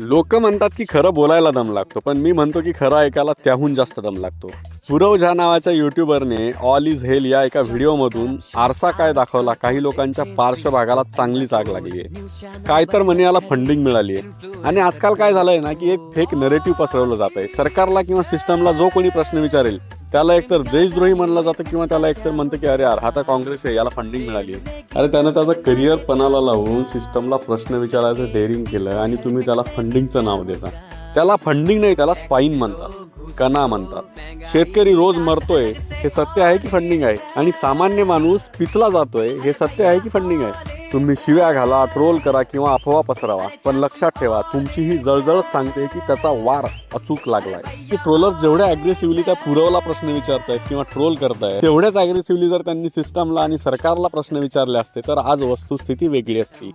लोक म्हणतात की खरं बोलायला दम लागतो, पण मी म्हणतो की खरं ऐकायला त्याहून जास्त दम लागतो. पुरव झा नावाच्या युट्यूबरने ऑल इज हेल या एका व्हिडिओमधून आरसा काय दाखवला. काही लोकांच्या पार्श्वभागाला चांगलीच आग लागली आहे. काय तर म्हणे याला फंडिंग मिळाली आहे. आणि आजकाल काय झालंय ना की एक फेक नरेटिव्ह पसरवलं जात आहे. सरकारला किंवा सिस्टमला जो कोणी प्रश्न विचारेल त्याला एकतर देशद्रोही म्हणलं जातं किंवा त्याला एकतर म्हणतं की अरे यार हा तर काँग्रेस आहे, याला फंडिंग मिळाली आहे. अरे त्यानं त्याचं करिअर पणाला लावून सिस्टमला प्रश्न विचारायचं डेअरिंग केलं आणि तुम्ही त्याला फंडिंगचं नाव देता. त्याला फंडिंग नाही, त्याला स्पाईन म्हणतात, कणा म्हणतात. शेतकरी रोज मरतोय हे सत्य आहे की फंडिंग आहे? आणि सामान्य माणूस पिचला जातोय हे सत्य आहे की फंडिंग आहे? तुम्ही शिव्या घाला, ट्रोल करा किंवा अफवा पसरवा, पण लक्षात ठेवा तुमची ही जळजळच सांगते की त्याचा वार अचूक लागलाय. की ट्रोलर्स जेवढ्या अग्रेसिव्हली त्या पुरवला प्रश्न विचारतायत किंवा ट्रोल करतायत, तेवढ्याच अग्रेसिव्हली जर त्यांनी सिस्टमला आणि सरकारला प्रश्न विचारले असते तर आज वस्तुस्थिती वेगळी असती.